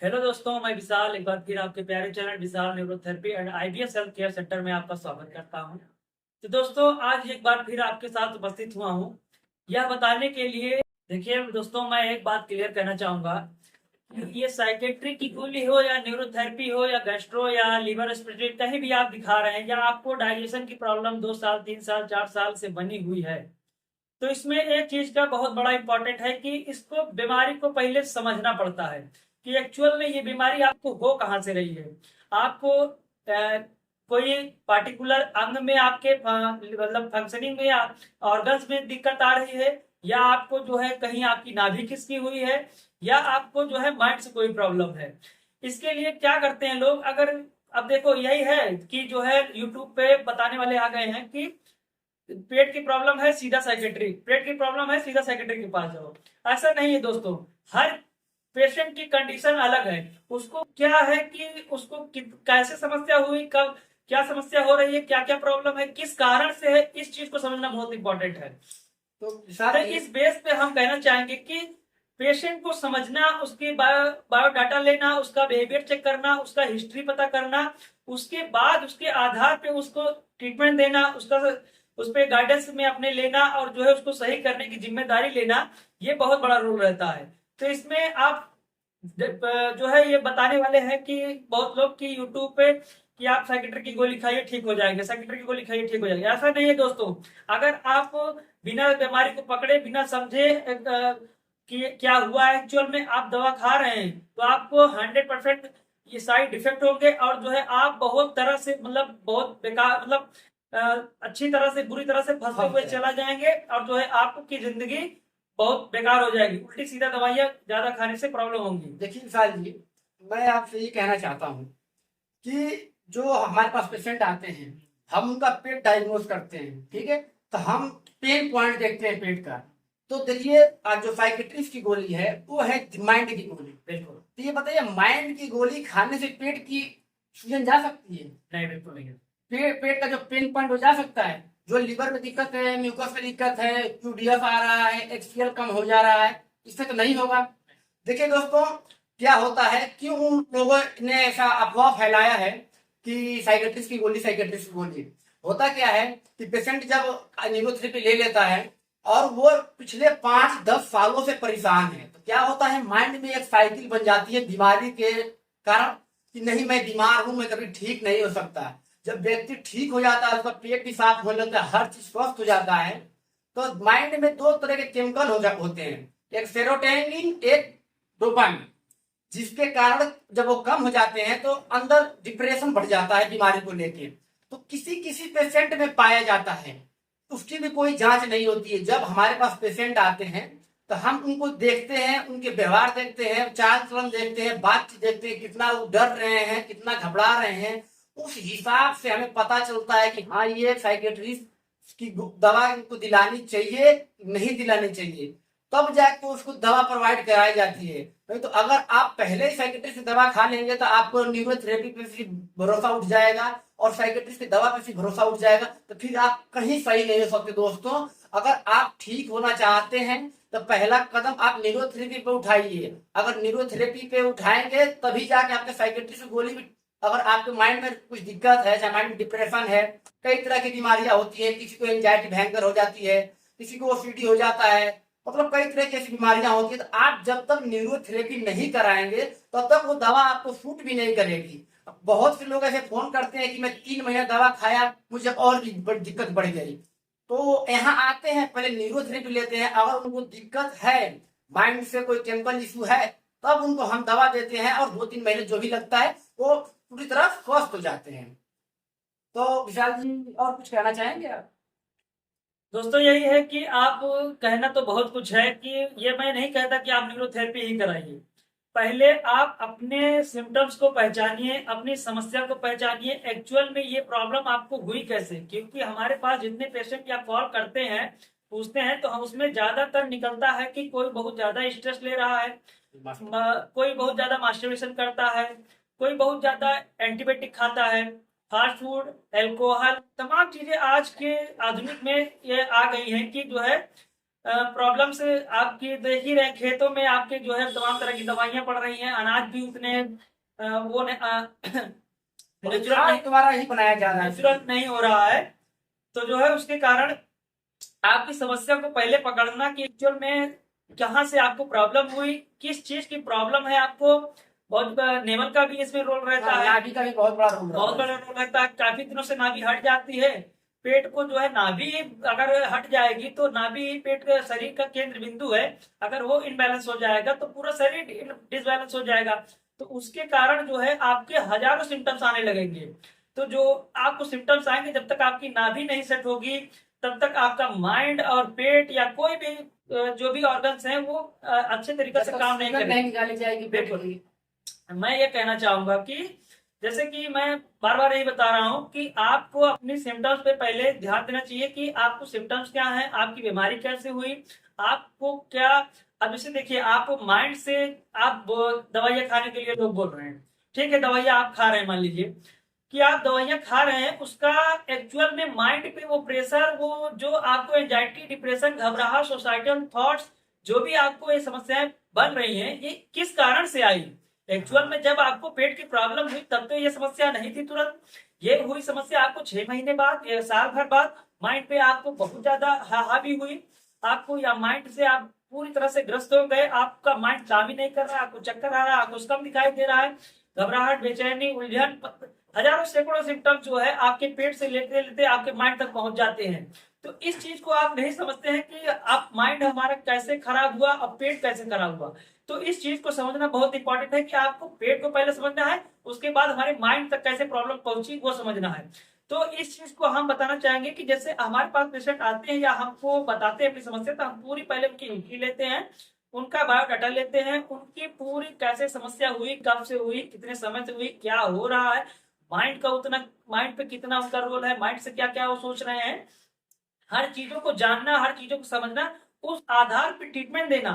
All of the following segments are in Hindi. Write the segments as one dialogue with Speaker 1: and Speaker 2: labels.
Speaker 1: हेलो दोस्तों, मैं विशाल एक बार फिर आपके प्यारे channel Vishal neurotherapy and IBS health care centre में आपका स्वागत करता हूं। तो दोस्तों, आज एक बार फिर आपके साथ उपस्थित हुआ हूं यह बताने के लिए। देखिए दोस्तों, मैं एक बात क्लियर करना चाहूंगा कि ये साइकेट्री की गोली हो या न्यूरोथेरेपी हो या गैस्ट्रो या लिवर रेस्पिरेटरी कहीं भी आप दिखा रहे हैं या आपको डाइजेशन की प्रॉब्लम 2 साल 3 साल 4 साल से बनी हुई है, तो इसमें एक चीज का बहुत बड़ा इंपॉर्टेंट है कि इसको बीमारी को पहले समझना पड़ता है कि एक्चुअल में ये बीमारी आपको हो कहाँ से रही है। आपको कोई पार्टिकुलर अंग में आपके मतलब फंक्शनिंग में या ऑर्गन्स में दिक्कत आ रही है, या आपको जो है कहीं आपकी नाभि खिसकी हुई है, या आपको जो है माइंड से कोई प्रॉब्लम है। इसके लिए क्या करते हैं लोग, अगर अब देखो यही है कि जो है यूट्यूब पे बताने वाले आ गए हैं कि पेट की प्रॉब्लम है सीधा साइकेट्री, पेट की प्रॉब्लम है सीधा साइकेट्री के पास जाओ। ऐसा नहीं है दोस्तों, हर पेशेंट की कंडीशन अलग है। उसको क्या है कि उसको कैसे समस्या हुई, कब क्या समस्या हो रही है, क्या क्या प्रॉब्लम है, किस कारण से है, इस चीज को समझना बहुत इंपॉर्टेंट है। तो इस बेस पे हम कहना चाहेंगे कि पेशेंट को समझना, उसकी बायोडाटा लेना, उसका बिहेवियर चेक करना, उसका हिस्ट्री पता करना, उसके बाद उसके आधार पे उसको ट्रीटमेंट देना, उसका उस पर गाइडेंस में अपने लेना और जो है उसको सही करने की जिम्मेदारी लेना, ये बहुत बड़ा रोल रहता है। तो इसमें आप जो है ये बताने वाले हैं कि बहुत लोग की यूट्यूब पे कि आप साइकेट्री की गोली खाइए ठीक हो जाएंगे, साइकेट्री की गोली खाइए ठीक हो जाएंगे। ऐसा नहीं है दोस्तों। अगर आप बिना बीमारी को पकड़े, बिना समझे कि क्या हुआ है एक्चुअल में, आप दवा खा रहे हैं तो आपको 100% ये साइड इफेक्ट होंगे और जो है आप बहुत तरह से मतलब बहुत बेकार मतलब अच्छी तरह से बुरी तरह से फंसते हुए चला जाएंगे और जो है आपकी जिंदगी बहुत बेकार हो जाएगी। उल्टी सीधा दवाइयाँ ज्यादा खाने से प्रॉब्लम होंगी।
Speaker 2: देखिए विशाल जी, मैं आपसे ये कहना चाहता हूँ कि जो हमारे पास पेशेंट आते हैं, हम उनका पेट डायग्नोज करते हैं, ठीक है। तो हम पेन पॉइंट देखते हैं पेट का। तो देखिए, जो साइकेट्रिस्ट की गोली है वो है माइंड की गोली।
Speaker 1: बिल्कुल।
Speaker 2: तो ये बताइए, माइंड की गोली खाने से पेट की सूजन जा सकती है?
Speaker 1: नहीं, बिल्कुल नहीं।
Speaker 2: पेट का जो पेन पॉइंट हो जा सकता है। जो लिवर में दिक्कत है, म्यूकस में दिक्कत है, यूडीएफ आ रहा है, एचसीएल कम हो जा रहा है, इससे तो नहीं होगा। देखिए दोस्तों, क्या होता है, क्यों उन लोगों ने ऐसा अफवाह फैलाया है कि साइकेट्रिस्ट की गोली, साइकेट्रिस्ट की गोली। होता क्या है कि पेशेंट जब न्यूरोथेरेपी ले लेता है और वो पिछले 5-10 सालों से परेशान है, तो क्या होता है, माइंड में एक साइकिल बन जाती है बीमारी के कारण कि नहीं, मैं बीमार हूं, मैं कभी ठीक नहीं हो सकता। जब व्यक्ति ठीक हो जाता है, उसका पेट भी साफ हो जाता है, हर चीज स्वस्थ हो जाता है, तो माइंड में दो तरह के केमिकल होते हैं, एक सेरोटोनिन, एक डोपामिन। जिसके कारण जब वो कम हो जाते हैं तो अंदर डिप्रेशन बढ़ जाता है बीमारी को लेके। तो किसी किसी पेशेंट में पाया जाता है, उसकी भी कोई जांच नहीं होती है। जब हमारे पास पेशेंट आते हैं तो हम उनको देखते हैं, उनके व्यवहार देखते हैं, चाल चलन देखते हैं, बातचीत देखते हैं, कितना वो डर रहे हैं, कितना घबरा रहे हैं। उस हिसाब से हमें पता चलता है कि हाँ, ये साइकेट्रिस्ट की दवा इनको दिलानी चाहिए, नहीं दिलानी चाहिए। तब जाके उसको दवा प्रोवाइड कराई जाती है। नहीं तो अगर आप पहले ही साइकेट्रिस्ट की दवा खा लेंगे तो आपको न्यूरोथेरेपी पे भी भरोसा उठ जाएगा और साइकेट्रिस्ट की दवा पे भी भरोसा उठ जाएगा, तो फिर आप कहीं सही नहीं हो सकते दोस्तों। अगर आप ठीक होना चाहते हैं तो पहला कदम आप न्यूरोथेरेपी पे उठाइए। अगर न्यूरोथेरेपी पे उठाएंगे तभी जाके आपके साइकेट्रिस्ट की गोली भी। अगर आपके माइंड में कुछ दिक्कत है, चाहे माइंड में डिप्रेशन है, कई तरह की बीमारियां होती है, किसी को एंजाइटी भयंकर हो जाती है, किसी को ओसीडी हो जाता है, मतलब कई तरह की ऐसी बीमारियां होती है, तो आप जब तक न्यूरोथेरेपी नहीं कराएंगे तब तक वो दवा आपको सूट भी नहीं करेगी। बहुत से लोग ऐसे फोन करते हैं कि मैं 3 महीना दवा खाया, मुझे और भी दिक्कत बढ़ गई। तो यहाँ आते हैं, पहले न्यूरोथेरेपी लेते हैं। अगर उनको दिक्कत है, माइंड से कोई केमिकल इशू है, तब उनको हम दवा देते हैं और 2-3 महीने जो भी लगता है वो पूरी तरह स्वस्थ हो जाते हैं। तो विशाल जी, और कुछ कहना चाहेंगे आप?
Speaker 1: दोस्तों, यही है कि आप कहना तो बहुत कुछ है कि ये मैं नहीं कहता कि आप न्यूरोथेरेपी ही कराइए। पहले आप अपने सिम्टम्स को पहचानिए, अपनी समस्या को पहचानिए, एक्चुअल में ये प्रॉब्लम आपको हुई कैसे। क्योंकि हमारे पास जितने पेशेंट या कॉल करते हैं, पूछते हैं, तो हम उसमें ज्यादातर निकलता है कि कोई बहुत ज्यादा स्ट्रेस ले रहा है, कोई बहुत ज्यादा मास्टरबेशन करता है, कोई बहुत ज्यादा एंटीबायोटिक खाता है, फास्ट फूड, एल्कोहल, तमाम चीजें आज के आधुनिक में ये आ गई हैं कि जो है प्रॉब्लम से आपकी देख ही रहे, खेतों में आपके जो है तमाम तरह की दवाइयां पड़ रही हैं, अनाज भी उतने वो नेचुरल
Speaker 2: दोबारा ही बनाया जा रहा है।
Speaker 1: नेचुरल नहीं हो रहा है। तो जो है उसके कारण आपकी समस्या को पहले पकड़ना कि एक्चुअल में कहाँ से आपको प्रॉब्लम हुई, किस चीज की प्रॉब्लम है आपको। बहुत नेवल का भी इसमें रोल रहता है,
Speaker 2: नाभि का भी बहुत बड़ा रोल
Speaker 1: बहुत बड़ा रोल रहता है। काफी दिनों से नाभि हट जाती है, पेट को जो है नाभि अगर हट जाएगी तो नाभि पेट का शरीर का केंद्र बिंदु है, अगर वो इनबैलेंस हो जाएगा तो पूरा शरीर डिसबैलेंस हो जाएगा। तो उसके कारण जो है आपके हजारों सिम्टम्स आने लगेंगे। तो जो आपको सिम्टम्स आएंगे, जब तक आपकी नाभि नहीं सेट होगी तब तक आपका माइंड और पेट या कोई भी जो भी ऑर्गन्स हैं वो अच्छे तरीके से काम नहीं करेंगे।
Speaker 2: निकाली जाएगी।
Speaker 1: बिल्कुल। मैं ये कहना चाहूंगा कि जैसे कि मैं बार बार यही बता रहा हूँ कि आपको अपनी सिम्टम्स पे पहले ध्यान देना चाहिए कि आपको सिम्टम्स क्या है, आपकी बीमारी कैसे हुई, आपको क्या। अब जैसे देखिए, आप माइंड से आप दवाइयाँ खाने के लिए लोग बोल रहे हैं, ठीक है, दवाइयाँ आप खा रहे हैं, मान लीजिए कि आप दवाइयाँ खा रहे हैं, उसका एक्चुअल में माइंड पे वो प्रेशर, वो जो आपको एंजाइटी, डिप्रेशन, घबराहट, सोसाइटल थॉट्स, जो भी आपको ये समस्याएं बन रही हैं, ये किस कारण से आई। एक्चुअल में जब आपको पेट की प्रॉब्लम हुई तब तो ये समस्या नहीं थी तुरंत, ये हुई समस्या आपको 6 महीने बाद या साल भर बाद। माइंड पे आपको बहुत ज्यादा हावी हुई आपको, या माइंड से आप पूरी तरह से ग्रस्त हो गए, आपका माइंड काम ही नहीं कर रहा, आपको चक्कर आ रहा है, आपको कम दिखाई दे रहा है, घबराहट, बेचैनी, उलझन, हजारों सैकड़ों सिम्टम जो है आपके पेट से लेते लेते आपके माइंड तक पहुंच जाते हैं। तो इस चीज को आप नहीं समझते हैं कि आप माइंड हमारा कैसे खराब हुआ और पेट कैसे खराब हुआ। तो इस चीज को समझना बहुत इंपॉर्टेंट है कि आपको पेट को पहले समझना है, उसके बाद हमारे माइंड तक कैसे प्रॉब्लम पहुंची वो समझना है। तो इस चीज को हम बताना चाहेंगे कि जैसे हमारे पास पेशेंट आते हैं या हमको बताते हैं अपनी समस्या, तो हम पूरी पहले उनकी हिस्ट्री लेते हैं, उनका बायोडाटा लेते हैं, उनकी पूरी कैसे समस्या हुई, कब से हुई, कितने समय से हुई, क्या हो रहा है, माइंड का उतना, माइंड पे कितना उनका रोल है, माइंड से क्या क्या वो सोच रहे हैं, हर चीजों को जानना, हर चीजों को समझना, उस आधार पर ट्रीटमेंट देना।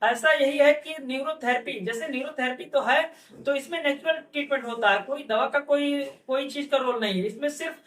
Speaker 1: ऐसा यही है कि न्यूरोथेरेपी, जैसे न्यूरोथेरेपी तो है, तो इसमें नेचुरल ट्रीटमेंट होता है, कोई दवा का कोई कोई चीज का रोल नहीं है इसमें। सिर्फ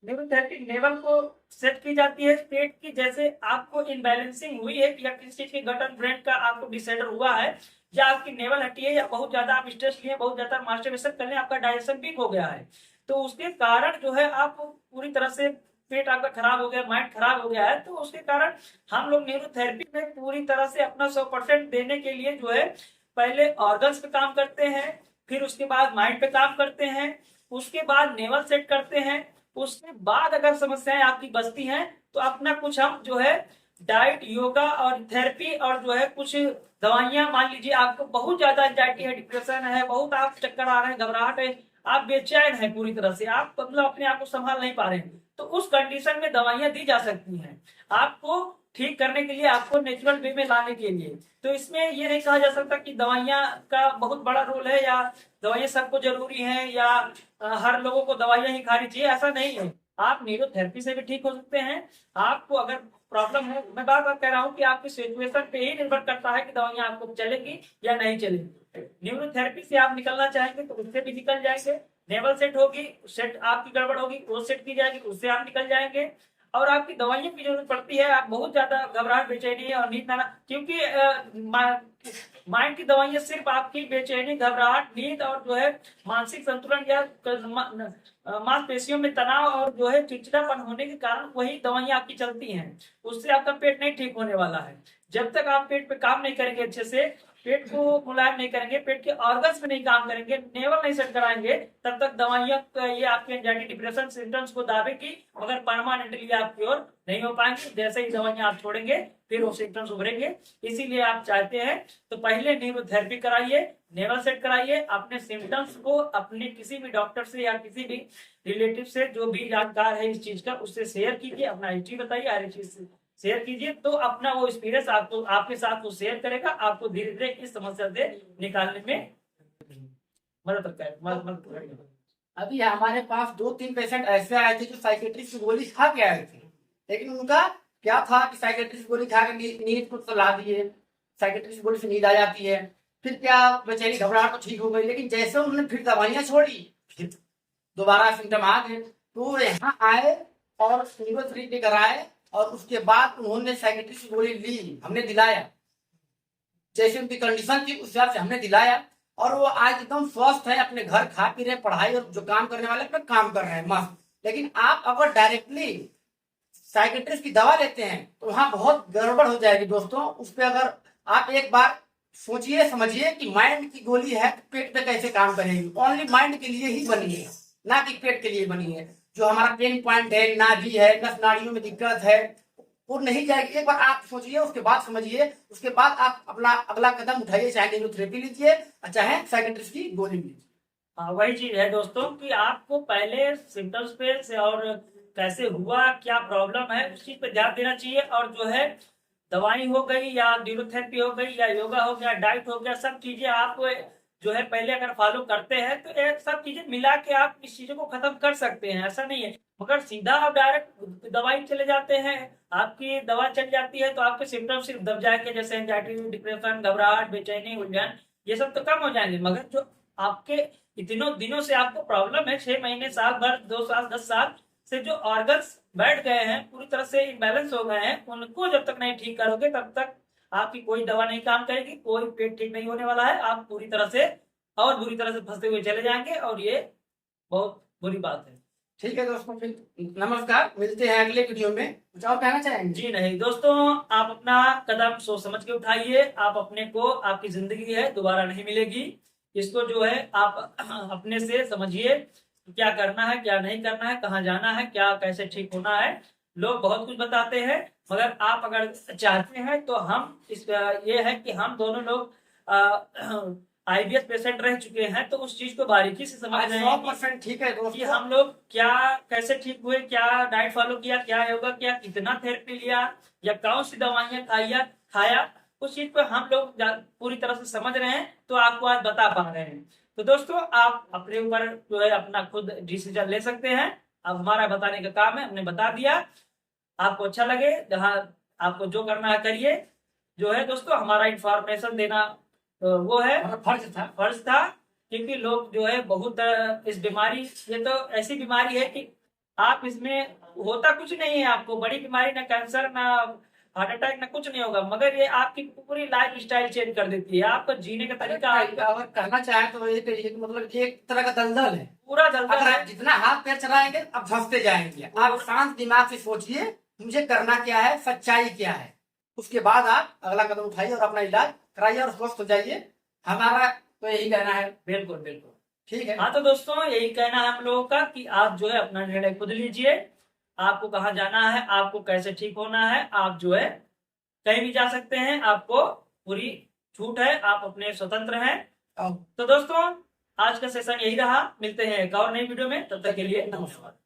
Speaker 1: न्यूरोथेरेपी लेवल को सेट की जाती है पेट की, जैसे आपको इनबैलेंसिंग हुई है या किसी चीज के गट एंड ब्रेन का आपको डिसऑर्डर हुआ है, या आपकी नेवल हटी है, या बहुत ज्यादा आप स्ट्रेस लिए, बहुत ज्यादा मास्टरबेशन कर लें, आपका डाइजेशन वीक हो गया है, तो उसके कारण जो है आप पूरी तरह से पेट आपका खराब हो गया, माइंड खराब हो गया है, तो उसके कारण हम लोग न्यूरोथेरेपी में पूरी तरह से अपना 100% देने के लिए जो है पहले ऑर्गन्स पे काम करते हैं, फिर उसके बाद माइंड पे काम करते हैं, उसके बाद नेवल सेट करते हैं, उसके बाद अगर समस्याएं आपकी बचती हैं तो अपना कुछ हम जो है डाइट, योगा और थेरेपी और जो है कुछ दवाइयां, मान लीजिए आपको बहुत ज्यादा एंजाइटी है, डिप्रेशन है, बहुत आप चक्कर आ रहे हैं, घबराहट है, आप बेचैन है, पूरी तरह से आप मतलब अपने आप को संभाल नहीं पा रहे हैं, तो उस कंडीशन में दवाइयां दी जा सकती हैं आपको ठीक करने के लिए, आपको नेचुरल वे में लाने के लिए। तो इसमें ये नहीं कहा जा सकता कि दवाइयां का बहुत बड़ा रोल है या दवाइयां सबको जरूरी है या हर लोगों को दवाइयां ही खानी चाहिए, ऐसा नहीं है। आप न्यूरोथेरेपी से भी ठीक हो सकते हैं। आपको अगर प्रॉब्लम है, मैं बार बार कह रहा हूँ कि आपकी सिचुएशन पे ही निर्भर करता है कि दवाइयां आपको चलेगी या नहीं चलेगी। न्यूरोथेरेपी से आप निकलना चाहेंगे तो उससे भी निकल जाएंगे, नेवल सेट होगी, सेट आपकी गड़बड़ होगी, वो सेट की जाएगी, उससे आप निकल जाएंगे। और आपकी दवाइयों की जरूरत पड़ती है, आप बहुत ज्यादा घबराहट, बेचैनी और नींद आना, क्योंकि माइंड की दवाइयां सिर्फ आपकी बेचैनी, घबराहट, नींद और जो है मानसिक संतुलन या मांसपेशियों में तनाव और जो है चिड़चिड़ापन होने के कारण वही दवाइयां आपकी चलती हैं, उससे आपका पेट नहीं ठीक होने वाला है। जब तक आप पेट पे काम नहीं करेंगे, अच्छे से पेट को मुलायम नहीं करेंगे, पेट के ऑर्गन्स पे नहीं काम करेंगे, नेवल नहीं सेट कराएंगे, तब तक दवाइयां ये आपके एंजाइटी, डिप्रेशन सिम्टम्स को दाबेगी, मगर परमानेंटली आपकी ओर नहीं हो पाएंगे। जैसे ही दवाइयां आप छोड़ेंगे फिर वो सिम्टम्स उभरेंगे। इसीलिए आप चाहते हैं तो पहले न्यूरोथेरेपी कराइए, नेवल सेट कराइए, अपने सिम्टम्स को अपने किसी भी डॉक्टर से या किसी भी रिलेटिव से जो भी जानकार है इस चीज का, उससे शेयर कीजिए, अपना हिस्ट्री बताइए, हर चीज से शेयर कीजिए, तो अपना वो एक्सपीरियंस आपको आपके साथ वो शेयर करेगा, आपको धीरे धीरे इस समस्या से निकालने में मदद करेगा।
Speaker 2: अभी हमारे पास 2-3 पेशेंट ऐसे आए थे जो साइकेट्रिस्ट की गोली खा के आए थे, लेकिन उनका क्या था कि साइकेट्रिस्ट गोली खा के नींद को सलाह दिए, साइकेट्रिस्ट गोली से नींद आ जाती है, फिर क्या बेचारी घबराहट तो ठीक हो गई, लेकिन जैसे उन्होंने फिर दवाइयां छोड़ी फिर दोबारा सिम्टम आ गए, तो यहाँ आए और न्यूरोथेरेपी कराए और उसके बाद उन्होंने साइकेट्रिस्ट की गोली ली, हमने दिलाया, जैसे उनकी कंडीशन थी उस हिसाब से हमने दिलाया, और वो आज एकदम स्वस्थ है, अपने घर खा पी रहे, पढ़ाई और जो काम करने वाले अपना काम कर रहे हैं मस्त। लेकिन आप अगर डायरेक्टली साइकेट्रिस्ट की दवा लेते हैं तो वहां बहुत गड़बड़ हो जाएगी दोस्तों। उस पर अगर आप एक बार सोचिए समझिए कि माइंड की गोली है तो पेट पे कैसे काम करेगी। ओनली माइंड के लिए ही बनी है, ना कि पेट के लिए बनी है। जो हमारा पेन पॉइंट है, नाभि है, नस नाड़ियों में दिक्कत है, वो नहीं जाएगी। एक बार आप सोचिए, उसके बाद समझिए, उसके बाद आप अपना अगला कदम उठाइए, चाहे न्यूरोथेरेपी लीजिए चाहे साइकेट्रिस्ट की गोली लीजिए।
Speaker 1: हाँ, वही चीज है दोस्तों कि आपको पहले सिम्टम्स पे से और कैसे हुआ, क्या प्रॉब्लम है, उस चीज पे ध्यान देना चाहिए। और जो है दवाई हो गई या न्यूरोथेरेपी हो गई या योगा हो गया, डाइट हो गया, सब चीजें आप जो है पहले अगर फॉलो करते हैं तो ये सब चीजें मिला के आप इस चीजों को खत्म कर सकते हैं, ऐसा नहीं है। मगर सीधा आप डायरेक्ट दवाई चले जाते हैं, आपकी दवा चल जाती है तो आपके सिम्टम्स सिर्फ दब जाएंगे, जैसे एंजाइटी, डिप्रेशन, घबराहट, बेचैनी, उलझन, ये सब तो कम हो जाएंगे। मगर जो आपके इतनों दिनों से आपको प्रॉब्लम है, 6 महीने, साल भर, 2 साल, 10 साल से जो ऑर्गन्स बैठ गए हैं, पूरी तरह से इम्बैलेंस हो गए हैं, उनको जब तक नहीं ठीक करोगे तब तक आपकी कोई दवा नहीं काम करेगी, कोई पेट ठीक नहीं होने वाला है। आप पूरी तरह से और बुरी तरह से फंसते हुए चले जाएंगे और ये बहुत बुरी बात है।
Speaker 2: ठीक है दोस्तों, फिर नमस्कार, मिलते हैं अगले वीडियो में। कुछ और कहना चाहेंगे?
Speaker 1: जी नहीं दोस्तों, आप अपना कदम सोच समझ के उठाइए। आप अपने को, आपकी जिंदगी है दोबारा नहीं मिलेगी, इसको जो है आप अपने से समझिए क्या करना है, क्या नहीं करना है, कहाँ जाना है, क्या कैसे ठीक होना है। लोग बहुत कुछ बताते हैं, मगर आप अगर चाहते हैं तो हम ये है कि हम दोनों लोग आईबीएस पेशेंट रह चुके हैं, तो उस चीज को बारीकी से समझ रहे हैं
Speaker 2: 100% ठीक है
Speaker 1: कि
Speaker 2: दोस्तों।
Speaker 1: हम लोग क्या कैसे ठीक हुए, क्या डाइट फॉलो किया, क्या योगा किया, कितना थेरेपी लिया, या कौन सी दवाइयां खाया, उस चीज पर हम लोग पूरी तरह से समझ रहे हैं, तो आपको आज बता पा रहे हैं। तो दोस्तों आप अपने ऊपर जो है अपना खुद डिसीजन ले सकते हैं। अब हमारा बताने का काम है, हमने बता दिया। आपको अच्छा लगे, जहाँ आपको जो करना है करिए। जो है दोस्तों हमारा इंफॉर्मेशन देना वो है फर्ज था, क्योंकि लोग जो है बहुत इस बीमारी, ये तो ऐसी बीमारी है कि आप इसमें होता कुछ नहीं है, आपको बड़ी बीमारी, ना कैंसर, ना हार्ट अटैक, ना कुछ नहीं होगा, मगर ये आपकी पूरी लाइफ स्टाइल चेंज कर देती है, आपका जीने का तरीका।
Speaker 2: अगर कहना चाहे तो ये कहिए कि मतलब एक तरह का दलदल है,
Speaker 1: पूरा दलदल
Speaker 2: अगर
Speaker 1: है।
Speaker 2: आप जितना हाथ पैर चलाएंगे अब धंसते जाएंगे। आप शांत दिमाग से सोचिए मुझे करना क्या है, सच्चाई क्या है, उसके बाद आप अगला कदम उठाइए और अपना इलाज कराइए और स्वस्थ हो जाइए। हमारा तो यही कहना है।
Speaker 1: बिल्कुल बिल्कुल
Speaker 2: ठीक है।
Speaker 1: हाँ, तो दोस्तों यही कहना है हम लोगों का कि आप जो है अपना निर्णय खुद लीजिए। आपको कहाँ जाना है, आपको कैसे ठीक होना है, आप जो है कहीं भी जा सकते हैं, आपको पूरी छूट है, आप अपने स्वतंत्र हैं। तो दोस्तों आज का सेशन यही रहा, मिलते हैं एक और नई वीडियो में, तब तक के लिए नमस्कार।